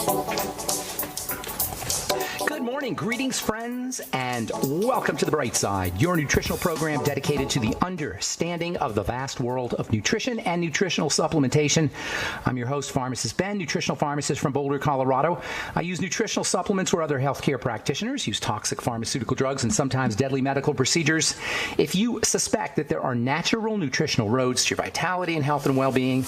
Good morning, greetings, friends, and welcome to The Bright Side, your nutritional program dedicated to the understanding of the vast world of nutrition and nutritional supplementation. I'm your host, Pharmacist Ben, nutritional pharmacist from Boulder, Colorado. I use nutritional supplements where other healthcare practitioners use toxic pharmaceutical drugs and sometimes deadly medical procedures. If you suspect that there are natural nutritional roads to your vitality and health and well-being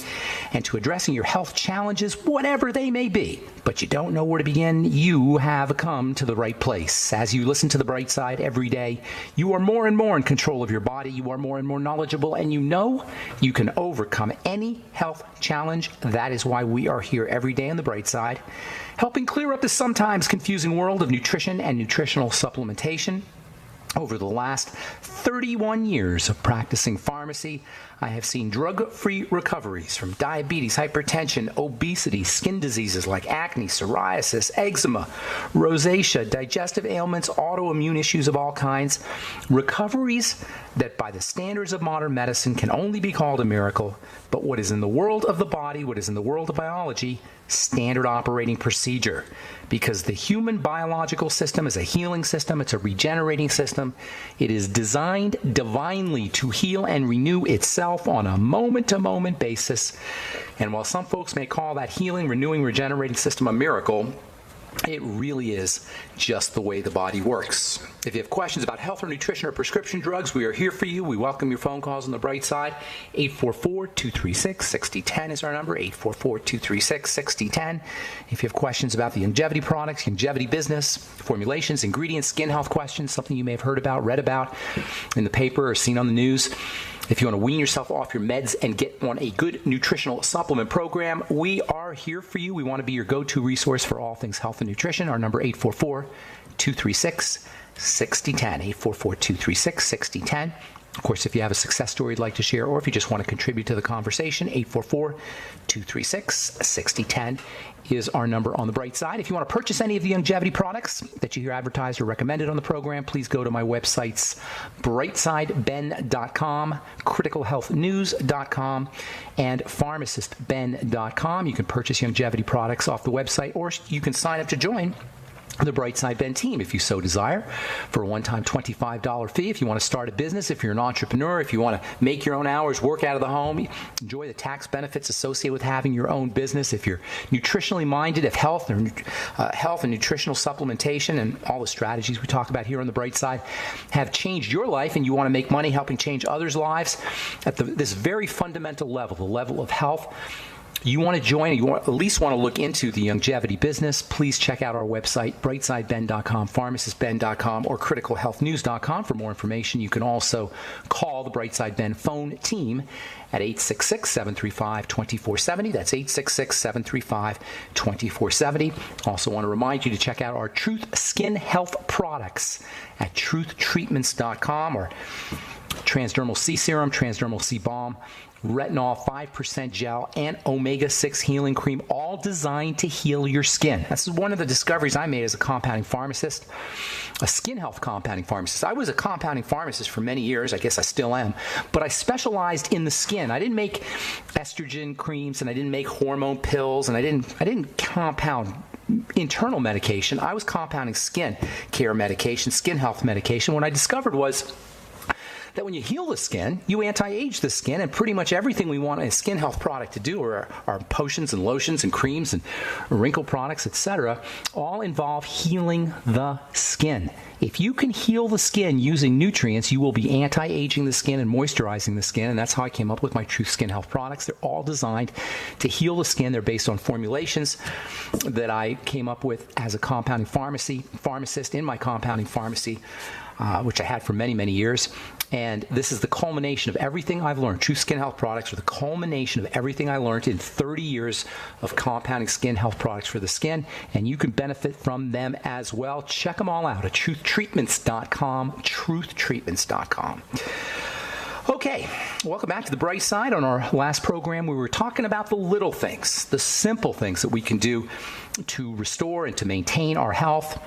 and to addressing your health challenges, whatever they may be, but you don't know where to begin, you have come to the right place. As you listen to The Bright Side every day, you are more and more in control of your body, you are more and more knowledgeable, and you know you can overcome any health challenge. That is why we are here every day on The Bright Side, helping clear up the sometimes confusing world of nutrition and nutritional supplementation. Over the last 31 years of practicing pharmacy, I have seen drug-free recoveries from diabetes, hypertension, obesity, skin diseases like acne, psoriasis, eczema, rosacea, digestive ailments, autoimmune issues of all kinds. Recoveries that by the standards of modern medicine can only be called a miracle, but what is in the world of the body, what is in the world of biology, standard operating procedure. Because the human biological system is a healing system, it's a regenerating system. It is designed divinely to heal and renew itself on a moment-to-moment basis. And while some folks may call that healing, renewing, regenerating system a miracle, it really is just the way the body works. If you have questions about health or nutrition or prescription drugs, we are here for you. We welcome your phone calls on The Bright Side. 844-236-6010 is our number, 844-236-6010. If you have questions about the longevity products, longevity business, formulations, ingredients, skin health questions, something you may have heard about, read about in the paper or seen on the news, if you want to wean yourself off your meds and get on a good nutritional supplement program, we are here for you. We want to be your go-to resource for all things health and nutrition. Our number, 844-236-6010, 844-236-6010. Of course, if you have a success story you'd like to share, or if you just want to contribute to the conversation, 844-236-6010 is our number on The Bright Side. If you want to purchase any of the longevity products that you hear advertised or recommended on the program, please go to my websites, brightsideben.com, criticalhealthnews.com, and pharmacistben.com. You can purchase longevity products off the website, or you can sign up to join the Bright Side Ben team, if you so desire, for a one-time $25 fee. If you want to start a business, if you're an entrepreneur, if you want to make your own hours, work out of the home, enjoy the tax benefits associated with having your own business, if you're nutritionally minded, if health and nutritional supplementation and all the strategies we talk about here on the Bright Side have changed your life and you want to make money helping change others' lives at this very fundamental level, the level of health, you want to join, you at least want to look into the longevity business, please check out our website, brightsideben.com, pharmacistben.com, or criticalhealthnews.com for more information. You can also call the Bright Side Ben phone team at 866-735-2470. That's 866-735-2470. Also want to remind you to check out our Truth Skin Health products at truthtreatments.com, or transdermal C serum, transdermal C balm, retinol 5% gel, and omega-6 healing cream, all designed to heal your skin. This is one of the discoveries I made as a compounding pharmacist, a skin health compounding pharmacist. I was a compounding pharmacist for many years. I guess I still am, but I specialized in the skin. I didn't make estrogen creams, and I didn't make hormone pills, and I didn't compound internal medication. I was compounding skin care medication, skin health medication. What I discovered was that when you heal the skin, you anti-age the skin, and pretty much everything we want a skin health product to do are potions and lotions and creams and wrinkle products, etc., all involve healing the skin. If you can heal the skin using nutrients, you will be anti-aging the skin and moisturizing the skin, and that's how I came up with my Truth Skin Health products. They're all designed to heal the skin. They're based on formulations that I came up with as a compounding pharmacist in my compounding pharmacy, which I had for many, many years. And this is the culmination of everything I've learned. True Skin Health products are the culmination of everything I learned in 30 years of compounding skin health products for the skin, and you can benefit from them as well. Check them all out at truthtreatments.com, truthtreatments.com. Okay, welcome back to The Bright Side. On our last program, we were talking about the little things, the simple things that we can do to restore and to maintain our health.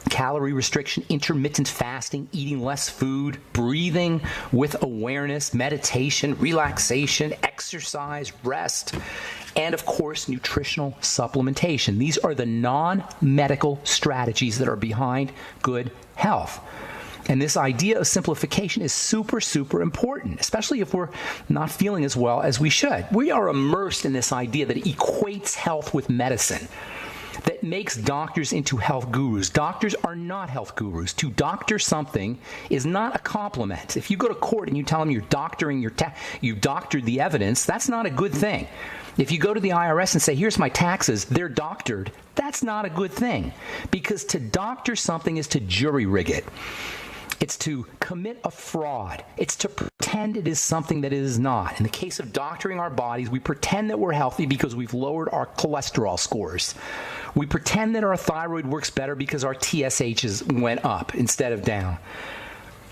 Calorie restriction, intermittent fasting, eating less food, breathing with awareness, meditation, relaxation, exercise, rest, and, of course, nutritional supplementation. These are the non-medical strategies that are behind good health. And this idea of simplification is super, super important, especially if we're not feeling as well as we should. We are immersed in this idea that equates health with medicine, that makes doctors into health gurus. Doctors are not health gurus. To doctor something is not a compliment. If you go to court and you tell them you're doctoring you've doctored the evidence, that's not a good thing. If you go to the IRS and say, here's my taxes, they're doctored, that's not a good thing. Because to doctor something is to jury rig it. It's to commit a fraud. It's to pretend it is something that it is not. In the case of doctoring our bodies, we pretend that we're healthy because we've lowered our cholesterol scores. We pretend that our thyroid works better because our TSHs went up instead of down.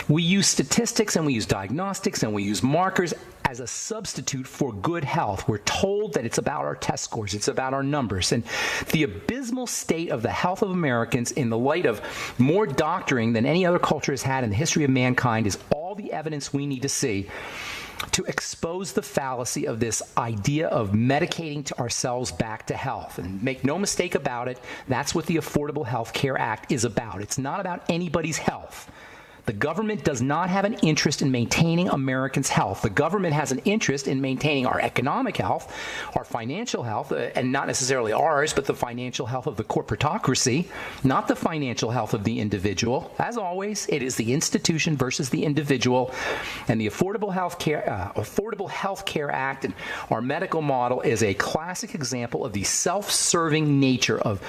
We use statistics and we use diagnostics and we use markers as a substitute for good health. We're told that it's about our test scores, it's about our numbers. And the abysmal state of the health of Americans in the light of more doctoring than any other culture has had in the history of mankind is all the evidence we need to see to expose the fallacy of this idea of medicating to ourselves back to health. And make no mistake about it, that's what the Affordable Health Care Act is about. It's not about anybody's health. The government does not have an interest in maintaining Americans' health. The government has an interest in maintaining our economic health, our financial health, and not necessarily ours, but the financial health of the corporatocracy, not the financial health of the individual. As always, it is the institution versus the individual. And the Affordable Health Care Act and our medical model is a classic example of the self-serving nature of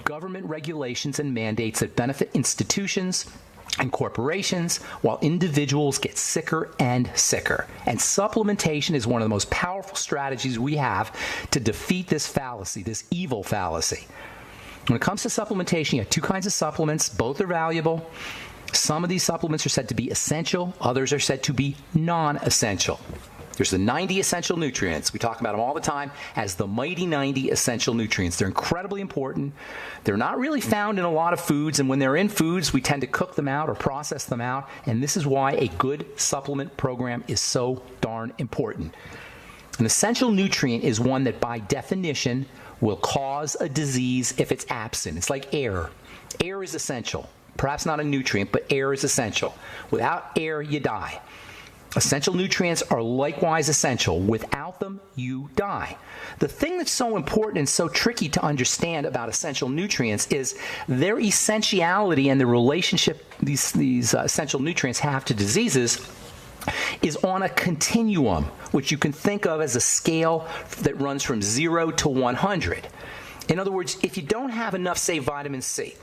government regulations and mandates that benefit institutions and corporations, while individuals get sicker and sicker. And supplementation is one of the most powerful strategies we have to defeat this fallacy, this evil fallacy. When it comes to supplementation, you have two kinds of supplements. Both are valuable. Some of these supplements are said to be essential. Others are said to be non-essential. There's the 90 essential nutrients. We talk about them all the time as the mighty 90 essential nutrients. They're incredibly important. They're not really found in a lot of foods, and when they're in foods, we tend to cook them out or process them out, and this is why a good supplement program is so darn important. An essential nutrient is one that by definition will cause a disease if it's absent. It's like air. Air is essential. Perhaps not a nutrient, but air is essential. Without air, you die. Essential nutrients are likewise essential. Without them, you die. The thing that's so important and so tricky to understand about essential nutrients is their essentiality and the relationship these essential nutrients have to diseases is on a continuum, which you can think of as a scale that runs from 0 to 100. In other words, if you don't have enough, say, vitamin C,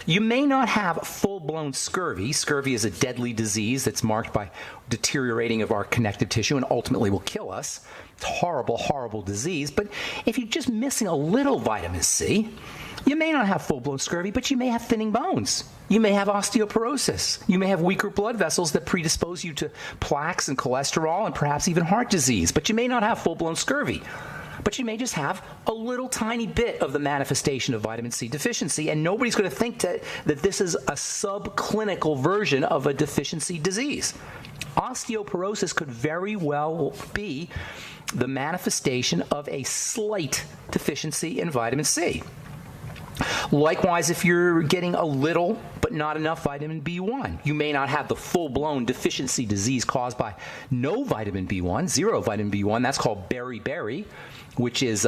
you may not have full-blown scurvy. Scurvy is a deadly disease that's marked by deteriorating of our connective tissue and ultimately will kill us. It's a horrible, horrible disease. But if you're just missing a little vitamin C, you may not have full-blown scurvy, but you may have thinning bones. You may have osteoporosis. You may have weaker blood vessels that predispose you to plaques and cholesterol and perhaps even heart disease. But you may not have full-blown scurvy. But you may just have a little tiny bit of the manifestation of vitamin C deficiency, and nobody's going to think that this is a subclinical version of a deficiency disease. Osteoporosis could very well be the manifestation of a slight deficiency in vitamin C. Likewise, if you're getting a little but not enough vitamin B1, you may not have the full-blown deficiency disease caused by no vitamin B1, zero vitamin B1. That's called beriberi, which is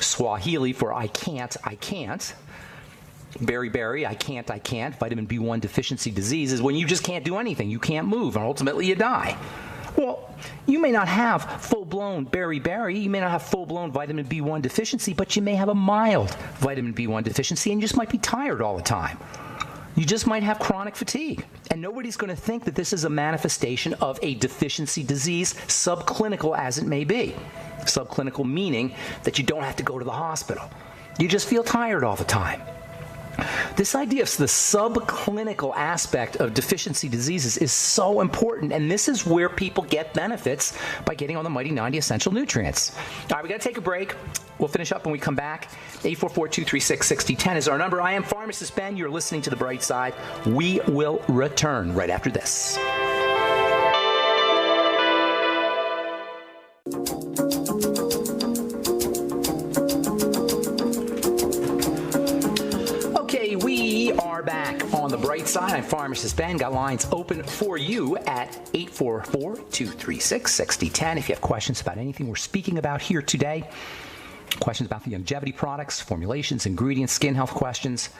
Swahili for I can't. Beriberi, I can't. Vitamin B1 deficiency disease is when you just can't do anything. You can't move, and ultimately you die. Well, you may not have full-blown beriberi, you may not have full-blown vitamin B1 deficiency, but you may have a mild vitamin B1 deficiency, and you just might be tired all the time. You just might have chronic fatigue. And nobody's going to think that this is a manifestation of a deficiency disease, subclinical as it may be. Subclinical meaning that you don't have to go to the hospital. You just feel tired all the time. This idea of the subclinical aspect of deficiency diseases is so important, and this is where people get benefits by getting on the mighty 90 essential nutrients. All right, we got to take a break. We'll finish up when we come back. 844-236-6010 is our number. I am Pharmacist Ben. You're listening to The Bright Side. We will return right after this. Bright Side. I'm Pharmacist Ben. Got lines open for you at 844-236-6010. If you have questions about anything we're speaking about here today, questions about the longevity products, formulations, ingredients, skin health questions,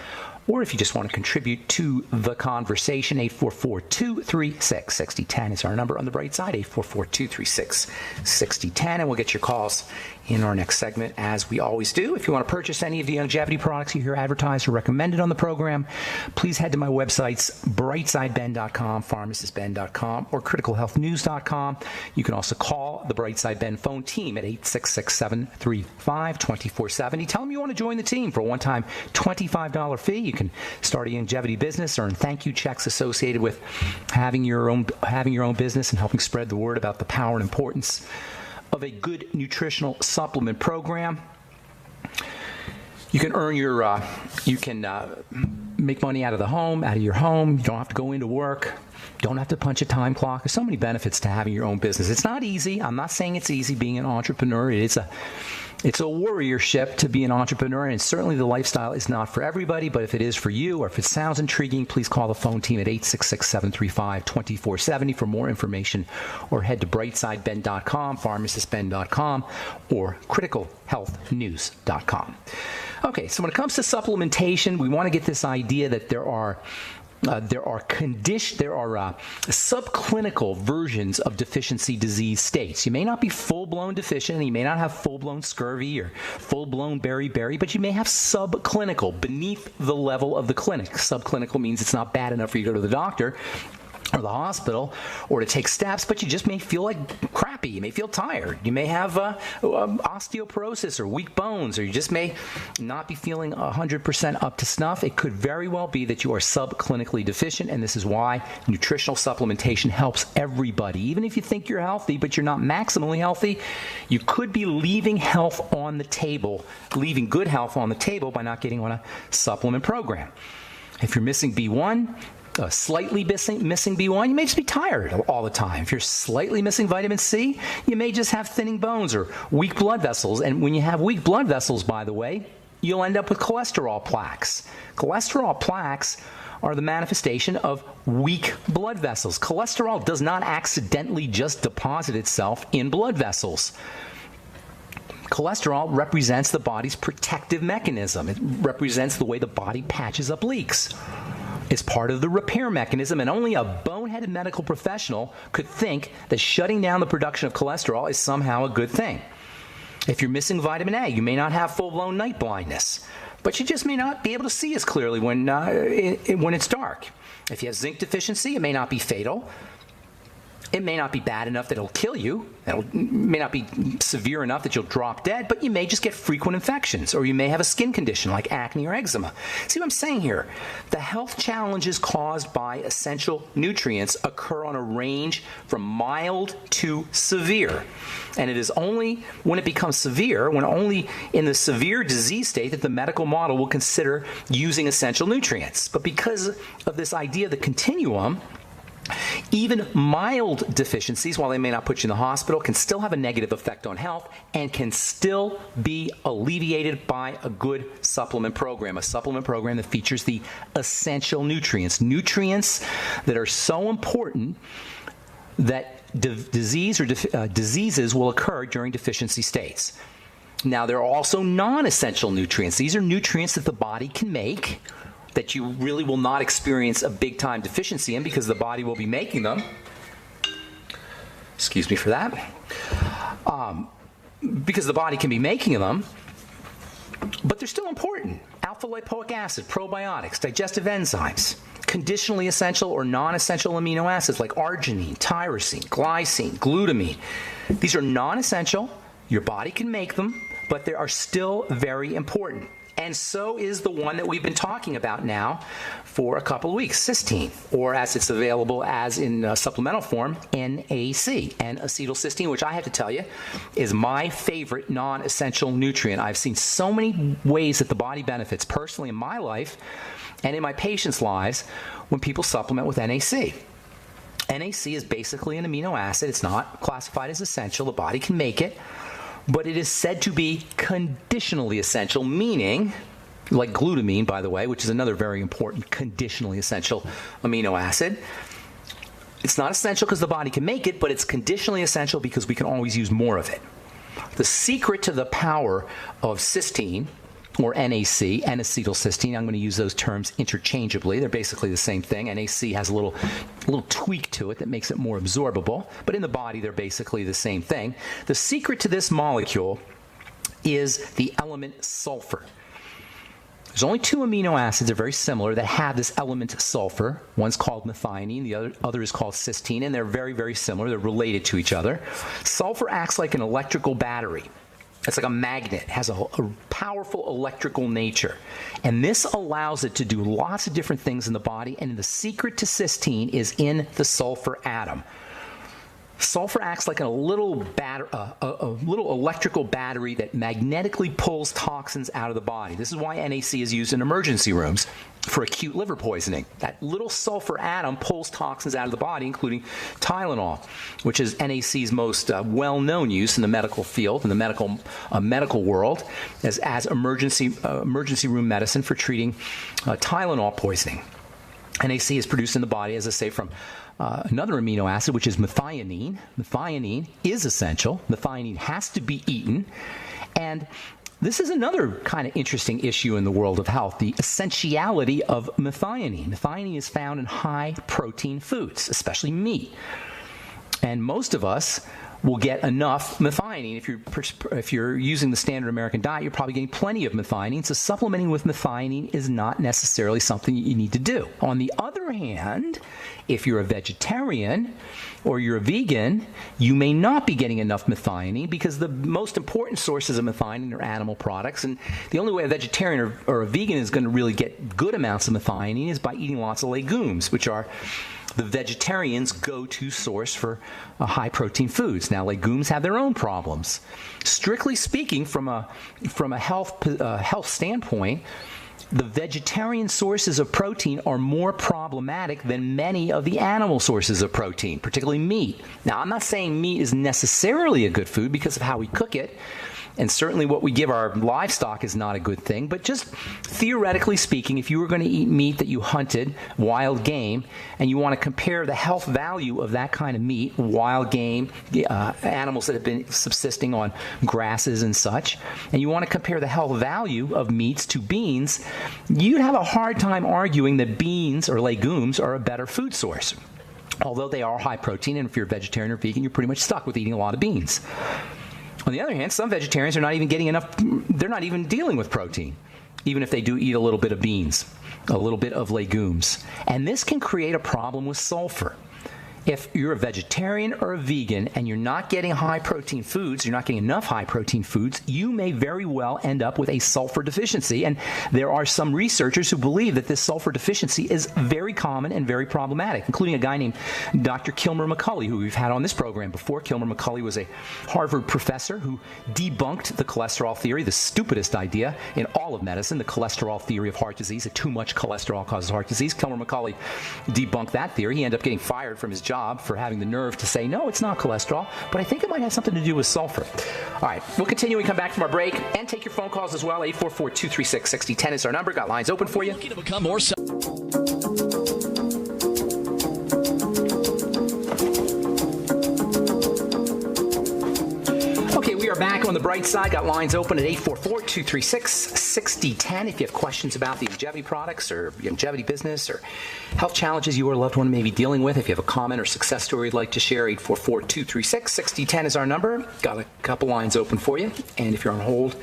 or if you just want to contribute to the conversation, 844-236-6010 is our number on the Bright Side, 844-236-6010, and we'll get your calls in our next segment, as we always do. If you want to purchase any of the longevity products you hear advertised or recommended on the program, please head to my websites, brightsideben.com, pharmacistben.com, or criticalhealthnews.com. You can also call the Brightside Ben phone team at 866-735-2470. Tell them you want to join the team for a one-time $25 fee. You can start a longevity business, earn thank you checks associated with having your own business and helping spread the word about the power and importance of a good nutritional supplement program. You can earn your, make money out of your home. You don't have to go into work. Don't have to punch a time clock. There's so many benefits to having your own business. It's not easy. I'm not saying it's easy being an entrepreneur. It's a warriorship to be an entrepreneur, and certainly the lifestyle is not for everybody, but if it is for you, or if it sounds intriguing, please call the phone team at 866-735-2470 for more information, or head to brightsideben.com, pharmacistben.com, or criticalhealthnews.com. Okay, so when it comes to supplementation, we want to get this idea that there are subclinical versions of deficiency disease states. You may not be full-blown deficient, and you may not have full-blown scurvy or full-blown beriberi, but you may have subclinical, beneath the level of the clinic. Subclinical means it's not bad enough for you to go to the doctor or the hospital or to take steps, but you just may feel like crappy. You may feel tired. You may have osteoporosis or weak bones, or you just may not be feeling 100% up to snuff. It could very well be that you are subclinically deficient, and this is why nutritional supplementation helps everybody. Even if you think you're healthy, but you're not maximally healthy, you could be leaving health on the table, leaving good health on the table by not getting on a supplement program. If you're missing B1, slightly missing B1, you may just be tired all the time. If you're slightly missing vitamin C, you may just have thinning bones or weak blood vessels. And when you have weak blood vessels, by the way, you'll end up with cholesterol plaques. Cholesterol plaques are the manifestation of weak blood vessels. Cholesterol does not accidentally just deposit itself in blood vessels. Cholesterol represents the body's protective mechanism. It represents the way the body patches up leaks. It's part of the repair mechanism, and only a boneheaded medical professional could think that shutting down the production of cholesterol is somehow a good thing. If you're missing vitamin A, you may not have full-blown night blindness, but you just may not be able to see as clearly when it's dark. If you have zinc deficiency, it may not be fatal. It may not be bad enough that it'll kill you. It may not be severe enough that you'll drop dead, but you may just get frequent infections, or you may have a skin condition like acne or eczema. See what I'm saying here? The health challenges caused by essential nutrients occur on a range from mild to severe. And it is only when it becomes severe, when only in the severe disease state, that the medical model will consider using essential nutrients. But because of this idea of the continuum, even mild deficiencies, while they may not put you in the hospital, can still have a negative effect on health and can still be alleviated by a good supplement program, a supplement program that features the essential nutrients, nutrients that are so important that diseases will occur during deficiency states. Now, there are also non-essential nutrients. These are nutrients that the body can make, that you really will not experience a big-time deficiency in because the body will be making them. Excuse me for that. Because the body can be making them, but they're still important. Alpha-lipoic acid, probiotics, digestive enzymes, conditionally essential or non-essential amino acids like arginine, tyrosine, glycine, glutamine. These are non-essential. Your body can make them, but they are still very important. And so is the one that we've been talking about now for a couple of weeks, cysteine, or as it's available as in supplemental form, NAC, N-acetylcysteine, which I have to tell you is my favorite non-essential nutrient. I've seen so many ways that the body benefits personally in my life and in my patients' lives when people supplement with NAC. NAC is basically an amino acid. It's not classified as essential. The body can make it. But it is said to be conditionally essential, meaning like glutamine, by the way, which is another very important conditionally essential amino acid. It's not essential because the body can make it, but it's conditionally essential because we can always use more of it. The secret to the power of cysteine, or NAC, N-acetylcysteine, I'm going to use those terms interchangeably. They're basically the same thing. NAC has a little tweak to it that makes it more absorbable, but in the body they're basically the same thing. The secret to this molecule is the element sulfur. There's only two amino acids that are very similar that have this element sulfur. One's called methionine, the other is called cysteine, and they're very, very similar. They're related to each other. Sulfur acts like an electrical battery. It's like a magnet. It has a powerful electrical nature. And this allows it to do lots of different things in the body, and the secret to cysteine is in the sulfur atom. Sulfur acts like a little electrical battery that magnetically pulls toxins out of the body. This is why NAC is used in emergency rooms for acute liver poisoning. That little sulfur atom pulls toxins out of the body, including Tylenol, which is NAC's most well-known use in the medical field, in the medical world, as emergency room medicine for treating Tylenol poisoning. NAC is produced in the body, as I say, from another amino acid, which is methionine. Methionine is essential. Methionine has to be eaten. And this is another kind of interesting issue in the world of health, the essentiality of methionine. Methionine is found in high-protein foods, especially meat. And most of us will get enough methionine. If you're using the standard American diet, you're probably getting plenty of methionine, so supplementing with methionine is not necessarily something you need to do. On the other hand, if you're a vegetarian or you're a vegan, you may not be getting enough methionine because the most important sources of methionine are animal products, and the only way a vegetarian or a vegan is going to really get good amounts of methionine is by eating lots of legumes, which are the vegetarian's go-to source for high-protein foods. Now, legumes have their own problems. Strictly speaking, from a health standpoint, the vegetarian sources of protein are more problematic than many of the animal sources of protein, particularly meat. Now, I'm not saying meat is necessarily a good food because of how we cook it, and certainly what we give our livestock is not a good thing, but just theoretically speaking, if you were going to eat meat that you hunted, wild game, and you want to compare the health value of that kind of meat, wild game, animals that have been subsisting on grasses and such, and you want to compare the health value of meats to beans, you'd have a hard time arguing that beans or legumes are a better food source. Although they are high protein, and if you're a vegetarian or vegan, you're pretty much stuck with eating a lot of beans. On the other hand, some vegetarians are not even getting enough, they're not even dealing with protein, even if they do eat a little bit of beans, a little bit of legumes. And this can create a problem with sulfur. If you're a vegetarian or a vegan and you're not getting high-protein foods, you're not getting enough high-protein foods, you may very well end up with a sulfur deficiency. And there are some researchers who believe that this sulfur deficiency is very common and very problematic, including a guy named Dr. Kilmer McCulley, who we've had on this program before. Kilmer McCulley was a Harvard professor who debunked the cholesterol theory, the stupidest idea in all of medicine, the cholesterol theory of heart disease, that too much cholesterol causes heart disease. Kilmer McCulley debunked that theory. He ended up getting fired from his job for having the nerve to say, no, it's not cholesterol, but I think it might have something to do with sulfur. All right, we'll continue when we come back from our break and take your phone calls as well. 844-236-6010 is our number. Got lines open for you. Looking to become more We are back on the bright side. Got lines open at 844-236-6010. If you have questions about the longevity products or longevity business or health challenges you or a loved one may be dealing with, if you have a comment or success story you'd like to share, 844-236-6010 is our number. Got a couple lines open for you. And if you're on hold,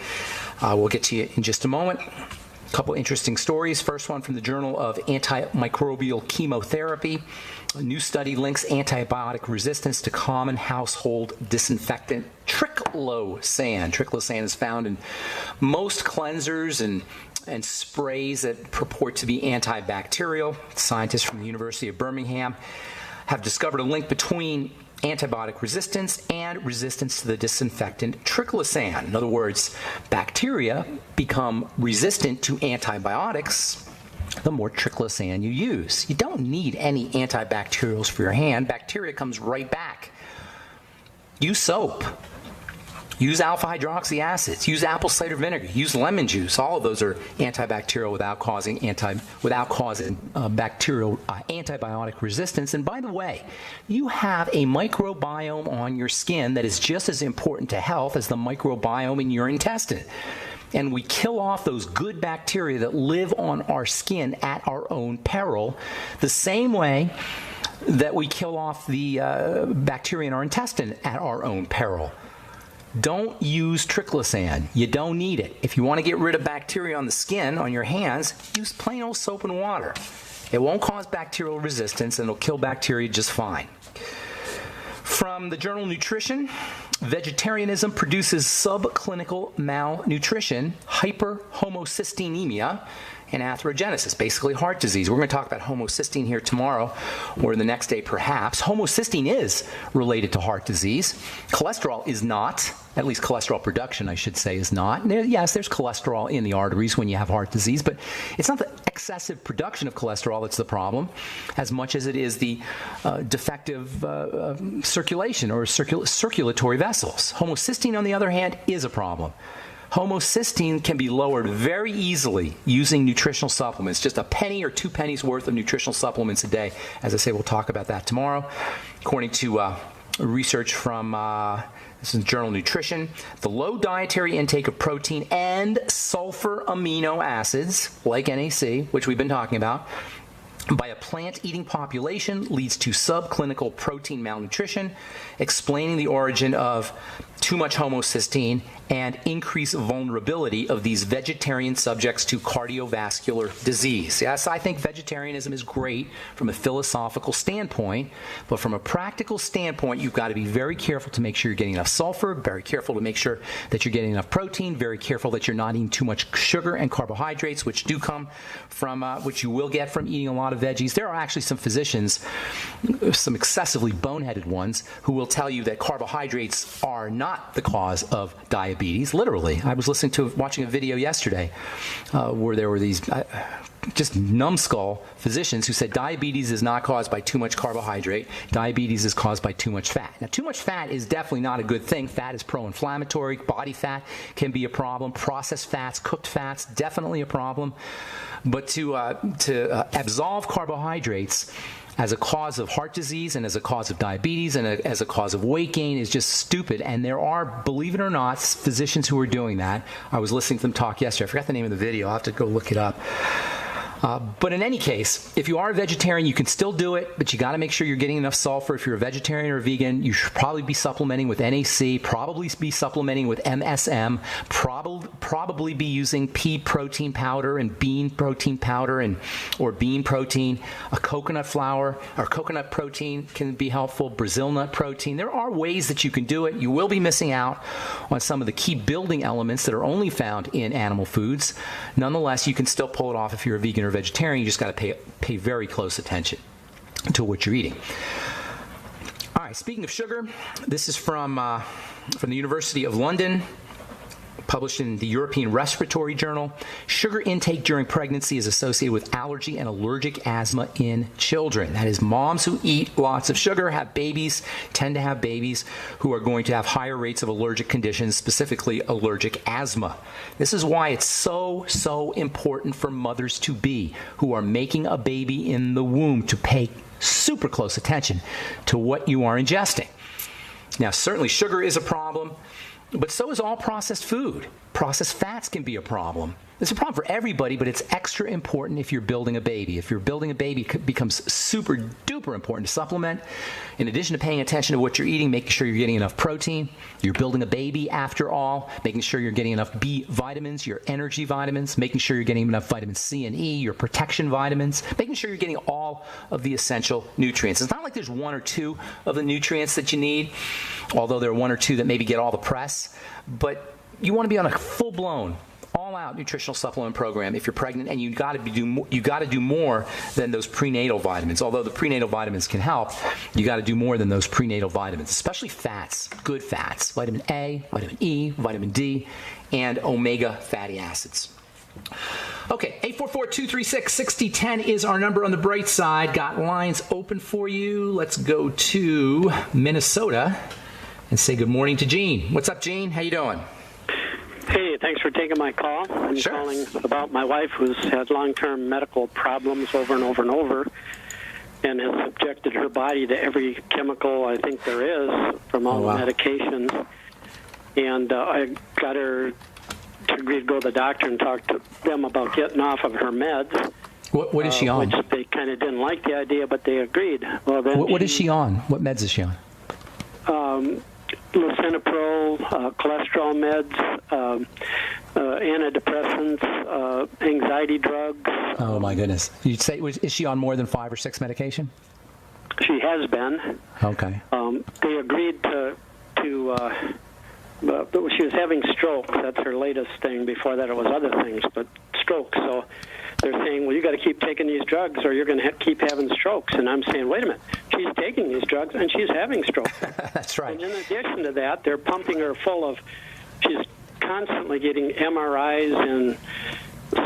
we'll get to you in just a moment. A couple interesting stories. First one from the Journal of Antimicrobial Chemotherapy. A new study links antibiotic resistance to common household disinfectant triclosan. Triclosan is found in most cleansers and sprays that purport to be antibacterial. Scientists from the University of Birmingham have discovered a link between antibiotic resistance and resistance to the disinfectant triclosan. In other words, bacteria become resistant to antibiotics the more triclosan you use. You don't need any antibacterials for your hand. Bacteria comes right back. Use soap. Use alpha hydroxy acids. Use apple cider vinegar. Use lemon juice. All of those are antibacterial without causing bacterial antibiotic resistance. And by the way, you have a microbiome on your skin that is just as important to health as the microbiome in your intestine. And we kill off those good bacteria that live on our skin at our own peril, the same way that we kill off the bacteria in our intestine at our own peril. Don't use triclosan. You don't need it. If you want to get rid of bacteria on the skin, on your hands, use plain old soap and water. It won't cause bacterial resistance, and it'll kill bacteria just fine. From the journal Nutrition, vegetarianism produces subclinical malnutrition, hyperhomocysteinemia, and atherogenesis, basically heart disease. We're going to talk about homocysteine here tomorrow or the next day perhaps. Homocysteine is related to heart disease. Cholesterol is not, at least cholesterol production, I should say, is not. Yes, there's cholesterol in the arteries when you have heart disease, but it's not the excessive production of cholesterol that's the problem as much as it is the defective circulation or circulatory vessels. Homocysteine, on the other hand, is a problem. Homocysteine can be lowered very easily using nutritional supplements, just a penny or 2 pennies worth of nutritional supplements a day. As I say, we'll talk about that tomorrow. According to research from this is Journal Nutrition, the low dietary intake of protein and sulfur amino acids, like NAC, which we've been talking about, by a plant-eating population leads to subclinical protein malnutrition, explaining the origin of too much homocysteine and increased vulnerability of these vegetarian subjects to cardiovascular disease. Yes, I think vegetarianism is great from a philosophical standpoint, but from a practical standpoint, you've got to be very careful to make sure you're getting enough sulfur, very careful to make sure that you're getting enough protein, very careful that you're not eating too much sugar and carbohydrates, which do come from, which you will get from eating a lot of veggies. There are actually some physicians, some excessively boneheaded ones, who will tell you that carbohydrates are not the cause of diabetes. Literally, I was watching a video yesterday where there were these just numbskull physicians who said diabetes is not caused by too much carbohydrate. Diabetes is caused by too much fat. Now, too much fat is definitely not a good thing. Fat is pro-inflammatory. Body fat can be a problem. Processed fats, cooked fats, definitely a problem. But to absolve carbohydrates as a cause of heart disease and as a cause of diabetes and as a cause of weight gain is just stupid. And there are, believe it or not, physicians who are doing that. I was listening to them talk yesterday. I forgot the name of the video. I'll have to go look it up. But in any case, if you are a vegetarian, you can still do it, but you got to make sure you're getting enough sulfur. If you're a vegetarian or a vegan, you should probably be supplementing with NAC, probably be supplementing with MSM, probably be using pea protein powder and bean protein powder or bean protein. A coconut flour or coconut protein can be helpful, Brazil nut protein. There are ways that you can do it. You will be missing out on some of the key building elements that are only found in animal foods. Nonetheless, you can still pull it off if you're a vegan or vegetarian. You just got to pay very close attention to what you're eating. All right, speaking of sugar, this is from the University of London, published in the European Respiratory Journal. Sugar intake during pregnancy is associated with allergy and allergic asthma in children. That is, moms who eat lots of sugar tend to have babies who are going to have higher rates of allergic conditions, specifically allergic asthma. This is why it's so important for mothers-to-be who are making a baby in the womb to pay super close attention to what you are ingesting. Now, certainly sugar is a problem, but so is all processed food. Processed fats can be a problem. It's a problem for everybody, but it's extra important if you're building a baby. If you're building a baby, it becomes super duper important to supplement. In addition to paying attention to what you're eating, making sure you're getting enough protein. You're building a baby after all, making sure you're getting enough B vitamins, your energy vitamins, making sure you're getting enough vitamin C and E, your protection vitamins, making sure you're getting all of the essential nutrients. It's not like there's one or two of the nutrients that you need, although there are one or two that maybe get all the press, but you want to be on a full-blown, all-out nutritional supplement program if you're pregnant, and you got to do more than those prenatal vitamins. Although the prenatal vitamins can help, you got to do more than those prenatal vitamins, especially fats, good fats, vitamin A, vitamin E, vitamin D, and omega fatty acids. Okay, 844-236-6010 is our number on the bright side. Got lines open for you. Let's go to Minnesota and say good morning to Gene. What's up, Gene? How you doing? Hey, thanks for taking my call. I'm calling about my wife who's had long-term medical problems over and over and over and has subjected her body to every chemical I think there is from all the medications. And I got her to agree to go to the doctor and talk to them about getting off of her meds. What is she on? Which they kind of didn't like the idea, but they agreed. Well, then what is she on? What meds is she on? Lisinopril, cholesterol meds, antidepressants, anxiety drugs. Oh, my goodness. You'd say, is she on more than 5 or 6 medication? She has been. Okay. They agreed to she was having stroke. That's her latest thing. Before that, it was other things, but stroke. So they're saying, well, you got to keep taking these drugs or you're going to keep having strokes. And I'm saying, wait a minute. She's taking these drugs and she's having strokes. That's right. And in addition to that, they're pumping her full of, she's constantly getting MRIs and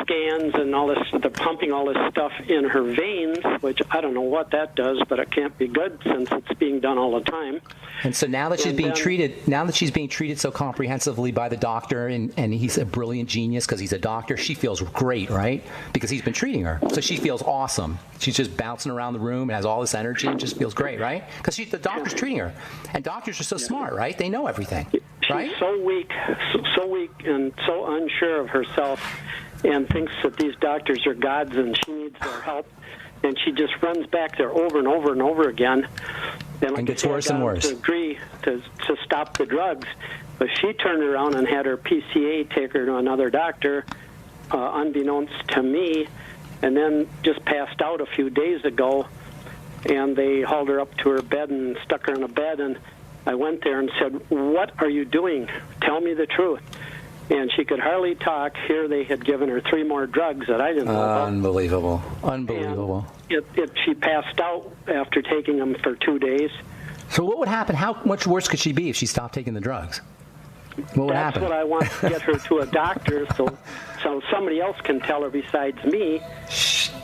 scans and all this. They're pumping all this stuff in her veins, which I don't know what that does, but it can't be good since it's being done all the time. And so now that she's being treated so comprehensively by the doctor, and he's a brilliant genius because he's a doctor, she feels great, right? Because he's been treating her. So she feels awesome. She's just bouncing around the room and has all this energy and just feels great, right? Because the doctor's treating her. And doctors are so smart, right? They know everything, right? She's so weak and so unsure of herself and thinks that these doctors are gods and she needs their help. And she just runs back there over and over and over again. And gets worse and worse. To agree to stop the drugs. But she turned around and had her PCA take her to another doctor, unbeknownst to me, and then just passed out a few days ago. And they hauled her up to her bed and stuck her in a bed. And I went there and said, what are you doing? Tell me the truth. And she could hardly talk. Here they had given her 3 more drugs that I didn't know about. Unbelievable. She passed out after taking them for 2 days. So what would happen? How much worse could she be if she stopped taking the drugs? What would happen? That's what I want to get her to a doctor so somebody else can tell her besides me.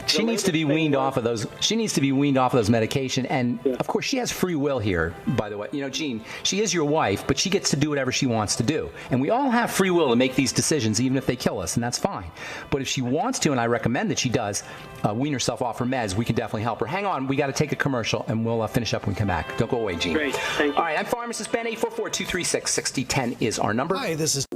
She needs to be weaned off of those. She needs to be weaned off of those medication, and of course, she has free will here. By the way, Gene, she is your wife, but she gets to do whatever she wants to do, and we all have free will to make these decisions, even if they kill us, and that's fine. But if she wants to, and I recommend that she does, wean herself off her meds, we can definitely help her. Hang on, we got to take a commercial, and we'll finish up when we come back. Don't go away, Gene. Great, thank you. All right, I'm Pharmacist Ben. 844-236-6010 is our number. Hi, this is.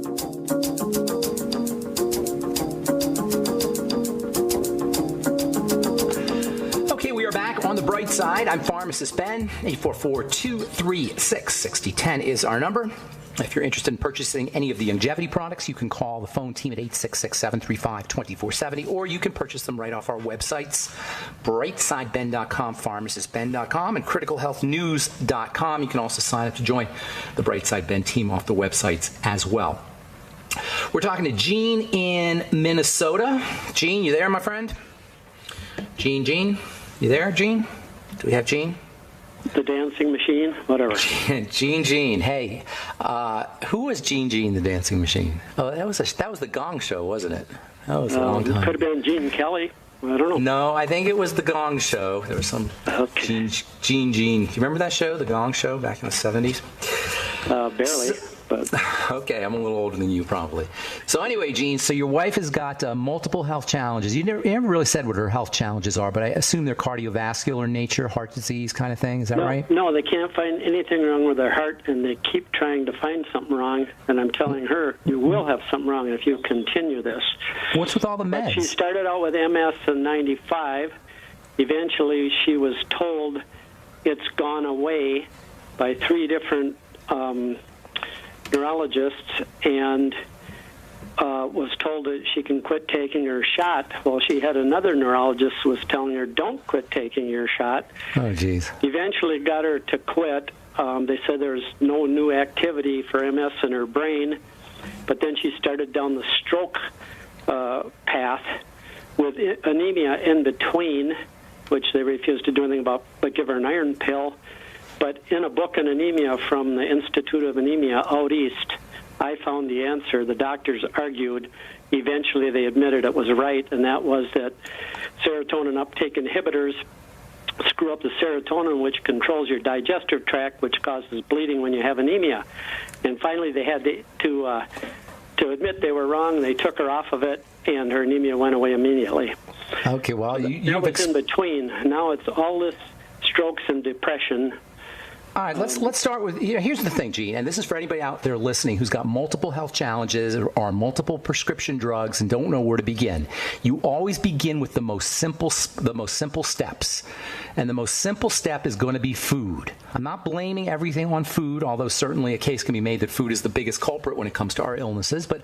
Okay, we are back on the bright side. I'm Pharmacist Ben. 844-236-6010 is our number. If you're interested in purchasing any of the longevity products, you can call the phone team at 866-735-2470, or you can purchase them right off our websites, brightsideben.com, pharmacistben.com, and criticalhealthnews.com. You can also sign up to join the Brightside Ben team off the websites as well. We're talking to Gene in Minnesota. Gene, you there, my friend? Gene, you there, Gene? Do we have Gene? The dancing machine, whatever. Gene. Hey, who was Gene the dancing machine? Oh, that was the Gong Show, wasn't it? That was a long time. Could have been Gene Kelly. I don't know. No, I think it was the Gong Show. There was some Gene. Do you remember that show, the Gong Show, back in the 70s? Barely. But okay, I'm a little older than you probably. So anyway, Gene, so your wife has got multiple health challenges. You never really said what her health challenges are, but I assume they're cardiovascular in nature, heart disease kind of thing. Is that right? No, they can't find anything wrong with their heart, and they keep trying to find something wrong. And I'm telling her, you will have something wrong if you continue this. What's with all the meds? But she started out with MS in 95. Eventually, she was told it's gone away by 3 different neurologists, and was told that she can quit taking her shot. Well, she had another neurologist was telling her, don't quit taking your shot. Oh, geez. Eventually got her to quit. They said there's no new activity for MS in her brain, but then she started down the stroke path with anemia in between, which they refused to do anything about, but give her an iron pill. But in a book on anemia from the Institute of Anemia out east, I found the answer. The doctors argued. Eventually they admitted it was right, and that was that serotonin uptake inhibitors screw up the serotonin, which controls your digestive tract, which causes bleeding when you have anemia. And finally, they had to admit they were wrong. They took her off of it, and her anemia went away immediately. Okay, well, that was in between. Now it's all this strokes and depression. All right, let's start with, here's the thing, Gene, and this is for anybody out there listening who's got multiple health challenges or multiple prescription drugs and don't know where to begin. You always begin with the most simple steps. And the most simple step is going to be food. I'm not blaming everything on food, although certainly a case can be made that food is the biggest culprit when it comes to our illnesses. But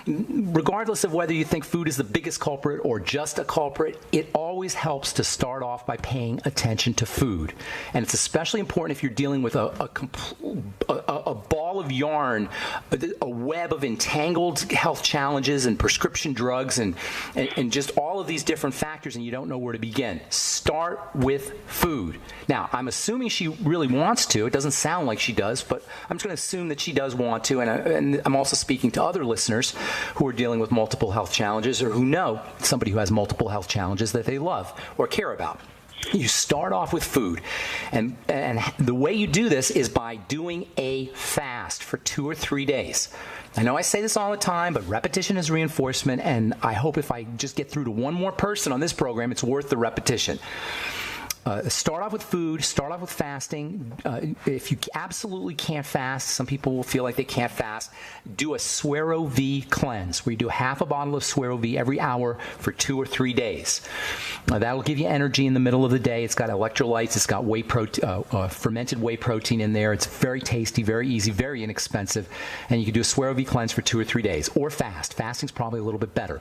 regardless of whether you think food is the biggest culprit or just a culprit, it always helps to start off by paying attention to food. And it's especially important if you're dealing with a ball of yarn, a web of entangled health challenges and prescription drugs and just all of these different factors, and you don't know where to begin. Start with food. Now, I'm assuming she really wants to. It doesn't sound like she does, but I'm just going to assume that she does want to, and I'm also speaking to other listeners who are dealing with multiple health challenges or who know somebody who has multiple health challenges that they love or care about. You start off with food, and the way you do this is by doing a fast for 2 or 3 days. I know I say this all the time, but repetition is reinforcement, and I hope if I just get through to one more person on this program, it's worth the repetition. Start off with food, start off with fasting. If you absolutely can't fast, some people will feel like they can't fast, do a Suero V cleanse, where you do half a bottle of Suero V every hour for 2 or 3 days. That'll give you energy in the middle of the day. It's got electrolytes, it's got fermented whey protein in there. It's very tasty, very easy, very inexpensive. And you can do a Suero V cleanse for 2 or 3 days, or fast. Fasting's probably a little bit better.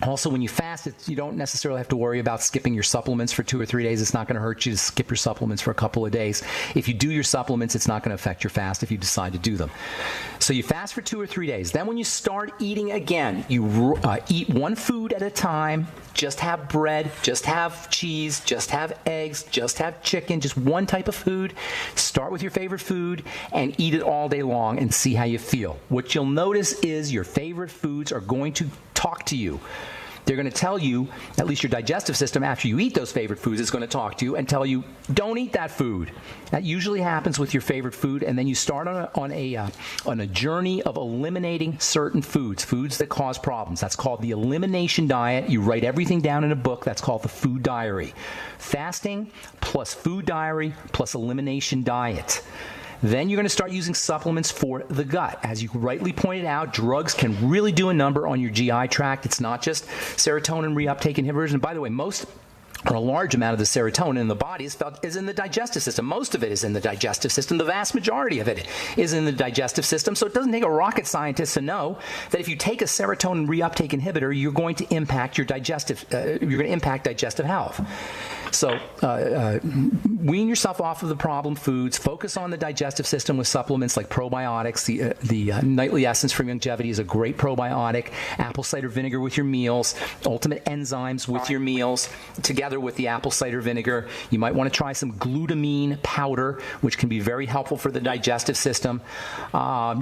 Also, when you fast, you don't necessarily have to worry about skipping your supplements for 2 or 3 days. It's not going to hurt you to skip your supplements for a couple of days. If you do your supplements, it's not going to affect your fast if you decide to do them. So you fast for 2 or 3 days. Then when you start eating again, you eat one food at a time. Just have bread, just have cheese, just have eggs, just have chicken, just one type of food. Start with your favorite food and eat it all day long and see how you feel. What you'll notice is your favorite foods are going to talk to you. They're going to tell you, at least your digestive system, after you eat those favorite foods, is going to talk to you and tell you, don't eat that food. That usually happens with your favorite food, and then you start on a journey of eliminating certain foods that cause problems. That's called the elimination diet. You write everything down in a book. That's called the food diary. Fasting plus food diary plus elimination diet. Then you're going to start using supplements for the gut. As you rightly pointed out, drugs can really do a number on your GI tract. It's not just serotonin reuptake inhibitors. And by the way, most or a large amount of the serotonin in the body is in the digestive system. Most of it is in the digestive system. The vast majority of it is in the digestive system. So it doesn't take a rocket scientist to know that if you take a serotonin reuptake inhibitor, you're going to impact digestive health. So wean yourself off of the problem foods. Focus on the digestive system with supplements like probiotics. The Nightly Essence from Longevity is a great probiotic. Apple cider vinegar with your meals. Ultimate Enzymes with your meals. Together with the apple cider vinegar, you might want to try some glutamine powder, which can be very helpful for the digestive system.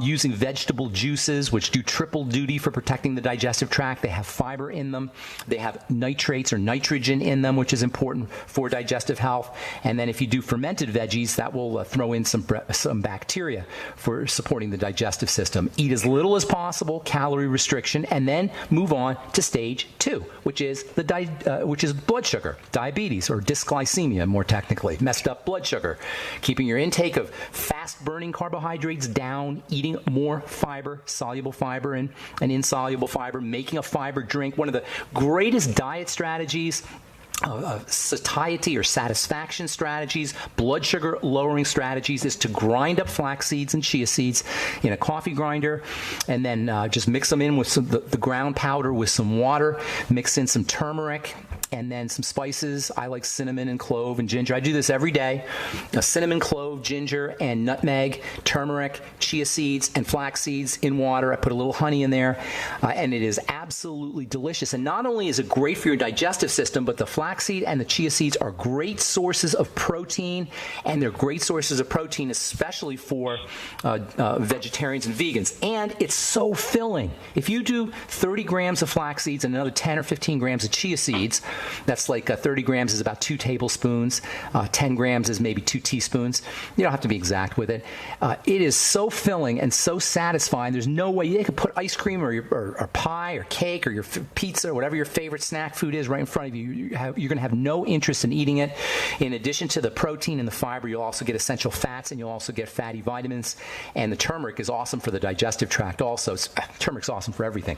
Using vegetable juices, which do triple duty for protecting the digestive tract. They have fiber in them. They have nitrates or nitrogen in them, which is important for digestive health. And then if you do fermented veggies, that will throw in some bacteria for supporting the digestive system. Eat as little as possible, calorie restriction, and then move on to stage 2, which is blood sugar, diabetes, or dysglycemia, more technically, messed up blood sugar. Keeping your intake of fast-burning carbohydrates down, eating more fiber, soluble fiber and insoluble fiber, making a fiber drink. One of the greatest diet strategies, satiety or satisfaction strategies, blood sugar lowering strategies, is to grind up flax seeds and chia seeds in a coffee grinder, and then just mix them in with the ground powder with some water, mix in some turmeric, and then some spices. I like cinnamon and clove and ginger. I do this every day. Cinnamon, clove, ginger, and nutmeg, turmeric, chia seeds, and flax seeds in water. I put a little honey in there, and it is absolutely absolutely delicious. And not only is it great for your digestive system, but the flaxseed and the chia seeds are great sources of protein, and they're great sources of protein, especially for vegetarians and vegans. And it's so filling. If you do 30 grams of flax seeds and another 10 or 15 grams of chia seeds, that's like 30 grams is about 2 tablespoons, 10 grams is maybe 2 teaspoons. You don't have to be exact with it. It is so filling and so satisfying. There's no way you could put ice cream or pie or cake or your pizza or whatever your favorite snack food is right in front of you. You're going to have no interest in eating it. In addition to the protein and the fiber, you'll also get essential fats, and you'll also get fatty vitamins. And the turmeric is awesome for the digestive tract also. Turmeric's awesome for everything.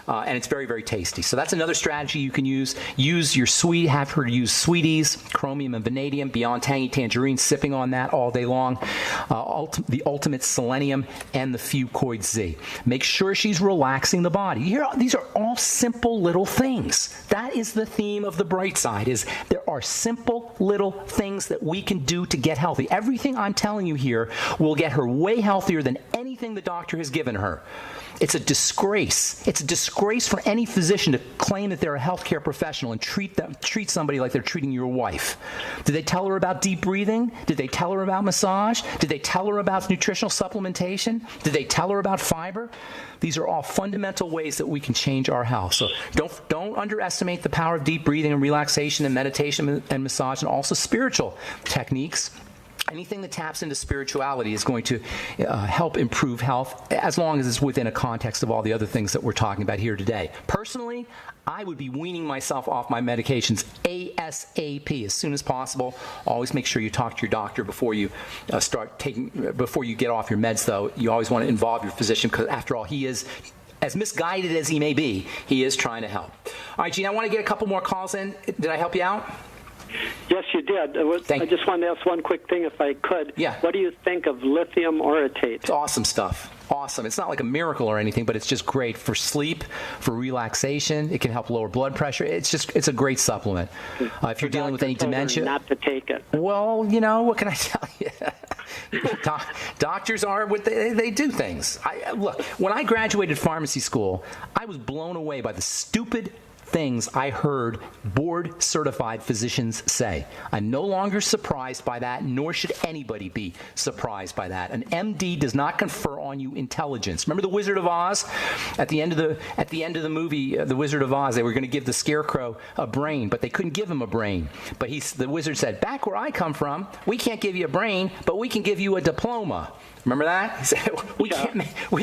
And it's very, very tasty. So that's another strategy you can use. Use your have her use Sweeties, chromium and vanadium, Beyond Tangy Tangerine, sipping on that all day long. The Ultimate Selenium and the Fucoid Z. Make sure she's relaxing the body. These are all simple little things. That is the theme of the Bright Side, is there are simple little things that we can do to get healthy. Everything I'm telling you here will get her way healthier than anything the doctor has given her. It's a disgrace. It's a disgrace for any physician to claim that they're a healthcare professional and treat somebody like they're treating your wife. Did they tell her about deep breathing? Did they tell her about massage? Did they tell her about nutritional supplementation? Did they tell her about fiber? These are all fundamental ways that we can change our health. So don't underestimate the power of deep breathing and relaxation and meditation and massage, and also spiritual techniques. Anything that taps into spirituality is going to help improve health, as long as it's within a context of all the other things that we're talking about here today. Personally, I would be weaning myself off my medications ASAP, as soon as possible. Always make sure you talk to your doctor before you before you get off your meds, though. You always want to involve your physician, because after all, he is, as misguided as he may be, he is trying to help. All right, Gene, I want to get a couple more calls in. Did I help you out? Yes, you did. I just wanted to ask one quick thing, if I could. Yeah. What do you think of lithium orotate? It's awesome stuff. Awesome. It's not like a miracle or anything, but it's just great for sleep, for relaxation. It can help lower blood pressure. It's a great supplement. If you're dealing with any dementia. Not to take it. Well, what can I tell you? Doctors are what they do things. Look, when I graduated pharmacy school, I was blown away by the stupid things I heard board-certified physicians say. I'm no longer surprised by that, nor should anybody be surprised by that. An MD does not confer on you intelligence. Remember the Wizard of Oz? At the end of the movie, The Wizard of Oz, they were going to give the Scarecrow a brain, but they couldn't give him a brain. But the wizard said, "Back where I come from, we can't give you a brain, but we can give you a diploma." Remember that? He said, we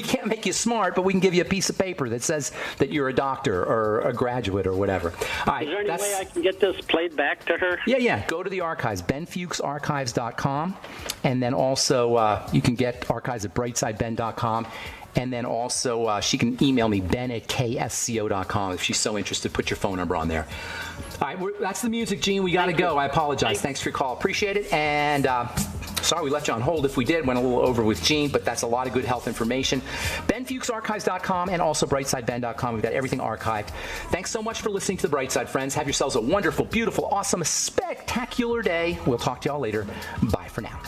can't make you smart, but we can give you a piece of paper that says that you're a doctor or a graduate or whatever. All right, is there any way I can get this played back to her? Yeah. Go to the archives, benfuchsarchives.com, and then also you can get archives at brightsideben.com. And then also she can email me, ben@ksco.com. If she's so interested, put your phone number on there. All right, that's the music, Gene. We got to go. I apologize. Thanks for your call. Appreciate it. And sorry we left you on hold if we did. Went a little over with Gene, but that's a lot of good health information. benfuchsarchives.com and also brightsideben.com. We've got everything archived. Thanks so much for listening to The Bright Side, friends. Have yourselves a wonderful, beautiful, awesome, spectacular day. We'll talk to y'all later. Bye for now.